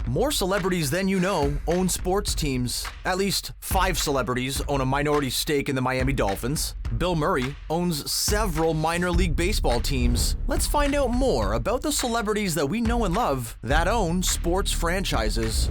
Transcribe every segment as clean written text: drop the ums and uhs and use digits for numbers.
More celebrities than you know own sports teams. At least 5 celebrities own a minority stake in the Miami Dolphins. Bill Murray owns several minor league baseball teams. Let's find out more about the celebrities that we know and love that own sports franchises.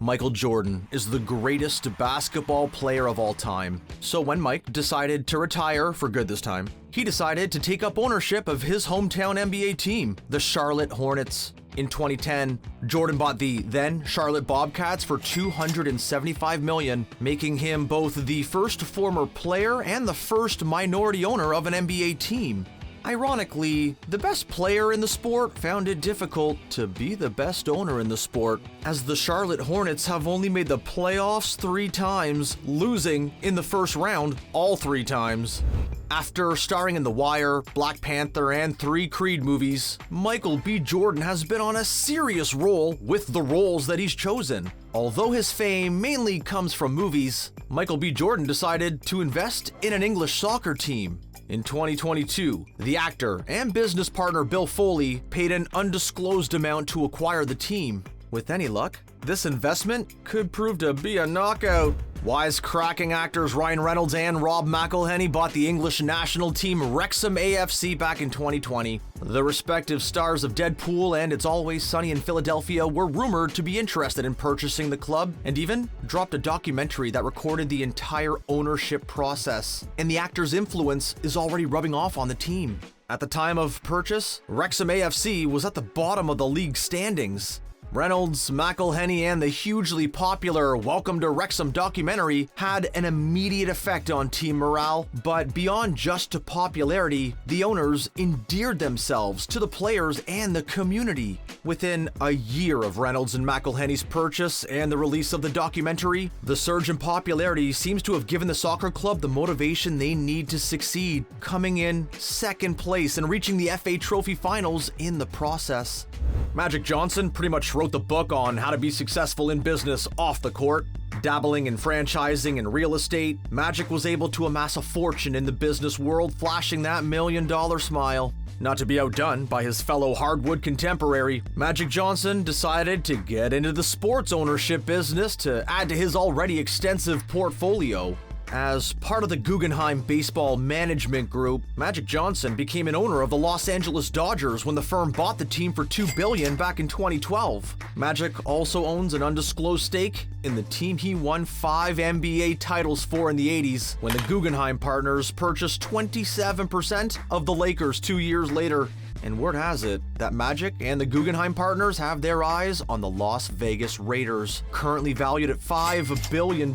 Michael Jordan is the greatest basketball player of all time. So when Mike decided to retire for good this time, he decided to take up ownership of his hometown NBA team, the Charlotte Hornets. In 2010, Jordan bought the then Charlotte Bobcats for $275 million, making him both the first former player and the first minority owner of an NBA team. Ironically, the best player in the sport found it difficult to be the best owner in the sport, as the Charlotte Hornets have only made the playoffs 3 times, losing in the first round all 3 times. After starring in The Wire, Black Panther, and 3 Creed movies, Michael B. Jordan has been on a serious roll with the roles that he's chosen. Although his fame mainly comes from movies, Michael B. Jordan decided to invest in an English soccer team. In 2022, the actor and business partner Bill Foley paid an undisclosed amount to acquire the team. With any luck, this investment could prove to be a knockout. Wisecracking actors Ryan Reynolds and Rob McElhenney bought the English national team Wrexham AFC back in 2020. The respective stars of Deadpool and It's Always Sunny in Philadelphia were rumored to be interested in purchasing the club, and even dropped a documentary that recorded the entire ownership process. And the actors' influence is already rubbing off on the team. At the time of purchase, Wrexham AFC was at the bottom of the league standings. Reynolds, McElhenney, and the hugely popular Welcome to Wrexham documentary had an immediate effect on team morale, but beyond just to popularity, the owners endeared themselves to the players and the community. Within a year of Reynolds and McElhenney's purchase and the release of the documentary, the surge in popularity seems to have given the soccer club the motivation they need to succeed, coming in 2nd place and reaching the FA Trophy finals in the process. Magic Johnson pretty much wrote the book on how to be successful in business off the court. Dabbling in franchising and real estate, Magic was able to amass a fortune in the business world, flashing that $1 million smile. Not to be outdone by his fellow hardwood contemporary, Magic Johnson decided to get into the sports ownership business to add to his already extensive portfolio. As part of the Guggenheim Baseball Management Group, Magic Johnson became an owner of the Los Angeles Dodgers when the firm bought the team for $2 billion back in 2012. Magic also owns an undisclosed stake in the team he won 5 NBA titles for in the 80s, when the Guggenheim partners purchased 27% of the Lakers 2 years later. And word has it that Magic and the Guggenheim partners have their eyes on the Las Vegas Raiders, currently valued at $5 billion.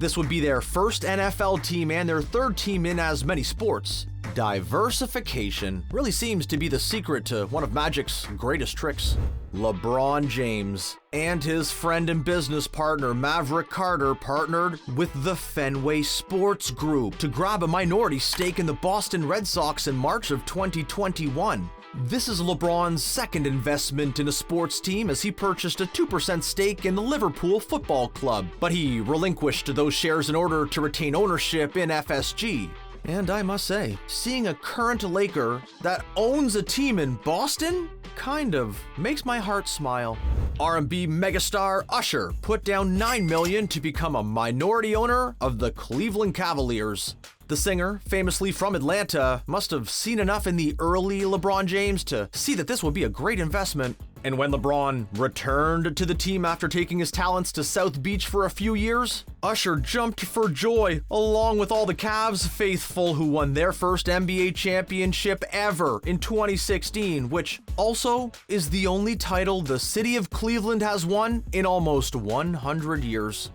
This would be their first NFL team and their 3rd team in as many sports. Diversification really seems to be the secret to one of Magic's greatest tricks. LeBron James and his friend and business partner Maverick Carter partnered with the Fenway Sports Group to grab a minority stake in the Boston Red Sox in March of 2021. This is LeBron's 2nd investment in a sports team, as he purchased a 2% stake in the Liverpool Football Club, but he relinquished those shares in order to retain ownership in FSG. And I must say, seeing a current Laker that owns a team in Boston kind of makes my heart smile. R&B megastar Usher put down $9 million to become a minority owner of the Cleveland Cavaliers. The singer, famously from Atlanta, must have seen enough in the early LeBron James to see that this would be a great investment. And when LeBron returned to the team after taking his talents to South Beach for a few years, Usher jumped for joy, along with all the Cavs faithful who won their first NBA championship ever in 2016, which also is the only title the city of Cleveland has won in almost 100 years.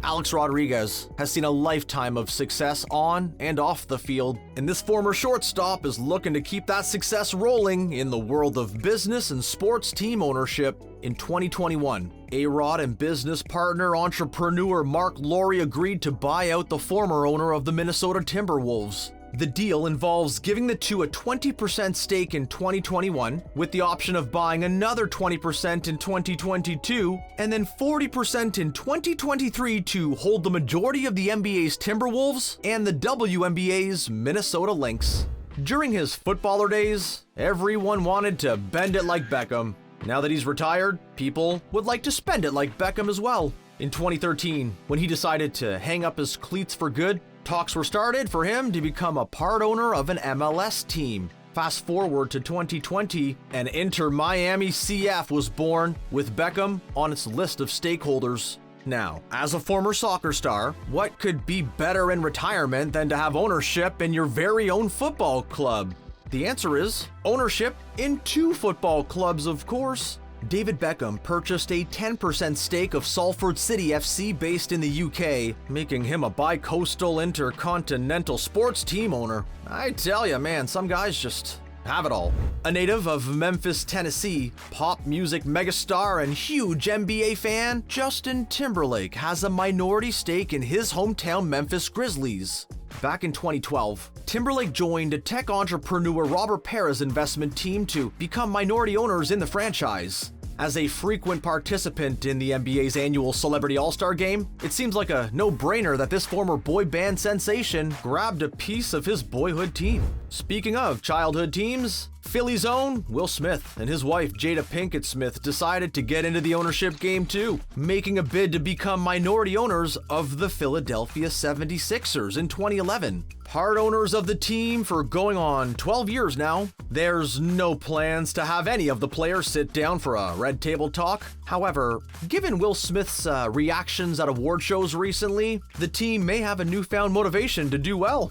Alex Rodriguez has seen a lifetime of success on and off the field, and this former shortstop is looking to keep that success rolling in the world of business and sports team ownership. In 2021, A-Rod and business partner entrepreneur Mark Laurie agreed to buy out the former owner of the Minnesota Timberwolves. The deal involves giving the two a 20% stake in 2021, with the option of buying another 20% in 2022, and then 40% in 2023 to hold the majority of the NBA's Timberwolves and the WNBA's Minnesota Lynx. During his footballer days, everyone wanted to bend it like Beckham. Now that he's retired, people would like to spend it like Beckham as well. In 2013, when he decided to hang up his cleats for good, talks were started for him to become a part owner of an MLS team. Fast forward to 2020, and Inter Miami CF was born, with Beckham on its list of stakeholders. Now, as a former soccer star, what could be better in retirement than to have ownership in your very own football club? The answer is ownership in 2 football clubs, of course. David Beckham purchased a 10% stake of Salford City FC based in the UK, making him a bi-coastal intercontinental sports team owner. I tell ya, man, some guys just have it all. A native of Memphis, Tennessee, pop music megastar and huge NBA fan, Justin Timberlake has a minority stake in his hometown Memphis Grizzlies. Back in 2012, Timberlake joined tech entrepreneur Robert Parra's investment team to become minority owners in the franchise. As a frequent participant in the NBA's annual Celebrity All-Star Game, it seems like a no-brainer that this former boy band sensation grabbed a piece of his boyhood team. Speaking of childhood teams, Philly's own Will Smith and his wife Jada Pinkett Smith decided to get into the ownership game too, making a bid to become minority owners of the Philadelphia 76ers in 2011. Part owners of the team for going on 12 years now. There's no plans to have any of the players sit down for a red table talk. However, given Will Smith's reactions at award shows recently, the team may have a newfound motivation to do well.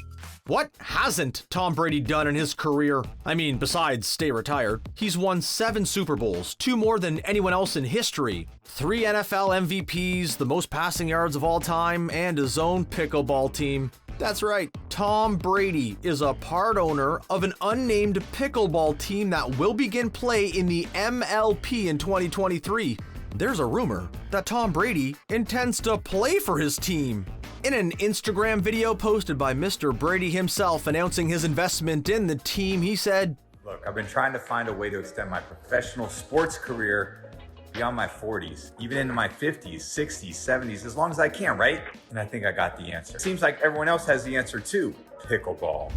What hasn't Tom Brady done in his career? I mean, besides stay retired. He's won 7 Super Bowls, 2 more than anyone else in history, 3 NFL MVPs, the most passing yards of all time, and his own pickleball team. That's right, Tom Brady is a part owner of an unnamed pickleball team that will begin play in the MLP in 2023. There's a rumor that Tom Brady intends to play for his team. In an Instagram video posted by Mr. Brady himself announcing his investment in the team, he said, "Look, I've been trying to find a way to extend my professional sports career beyond my 40s, even into my 50s, 60s, 70s, as long as I can, right? And I think I got the answer. Seems like everyone else has the answer too. Pickleball."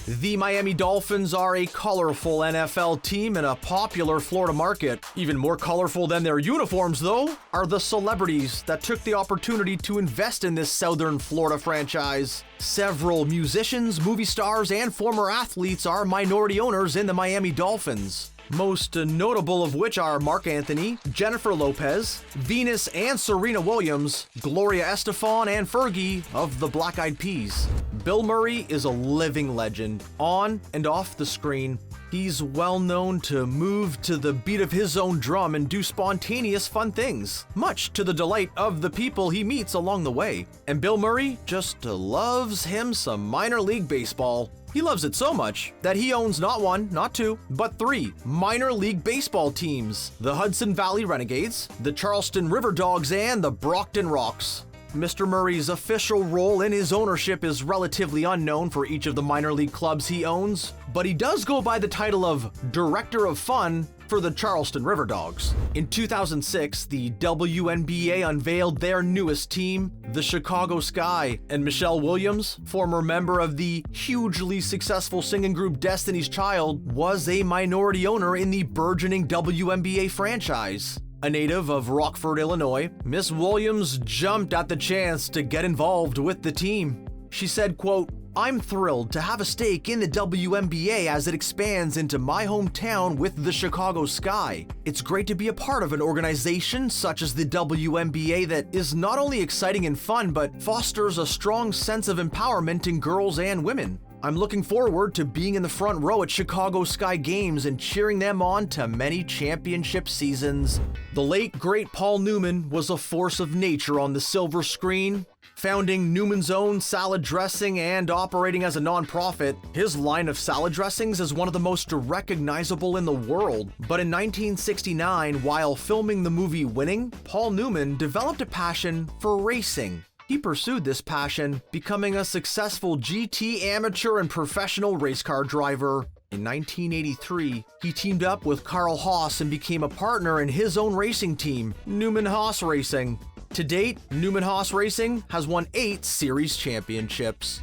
The Miami Dolphins are a colorful NFL team in a popular Florida market. Even more colorful than their uniforms, though, are the celebrities that took the opportunity to invest in this Southern Florida franchise. Several musicians, movie stars, and former athletes are minority owners in the Miami Dolphins. Most notable of which are Mark Anthony, Jennifer Lopez, Venus and Serena Williams, Gloria Estefan, and Fergie of the Black Eyed Peas. Bill Murray is a living legend, on and off the screen. He's well known to move to the beat of his own drum and do spontaneous fun things, much to the delight of the people he meets along the way. And Bill Murray just loves him some minor league baseball. He loves it so much that he owns not 1, not 2, but 3 minor league baseball teams: the Hudson Valley Renegades, the Charleston River Dogs, and the Brockton Rocks. Mr. Murray's official role in his ownership is relatively unknown for each of the minor league clubs he owns, but he does go by the title of Director of Fun for the Charleston River Dogs. In 2006, the WNBA unveiled their newest team, the Chicago Sky, and Michelle Williams, former member of the hugely successful singing group Destiny's Child, was a minority owner in the burgeoning WNBA franchise. A native of Rockford, Illinois, Miss Williams jumped at the chance to get involved with the team. She said, quote, "I'm thrilled to have a stake in the WNBA as it expands into my hometown with the Chicago Sky. It's great to be a part of an organization such as the WNBA that is not only exciting and fun, but fosters a strong sense of empowerment in girls and women. I'm looking forward to being in the front row at Chicago Sky games and cheering them on to many championship seasons." The late, great Paul Newman was a force of nature on the silver screen. Founding Newman's Own salad dressing and operating as a nonprofit, his line of salad dressings is one of the most recognizable in the world. But in 1969, while filming the movie Winning, Paul Newman developed a passion for racing. He pursued this passion, becoming a successful GT amateur and professional race car driver. In 1983, he teamed up with Carl Haas and became a partner in his own racing team, Newman Haas Racing. To date, Newman Haas Racing has won 8 series championships.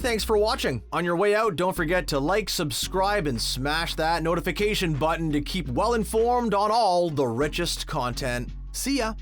Thanks for watching. On your way out, don't forget to like, subscribe, and smash that notification button to keep well informed on all the richest content. See ya!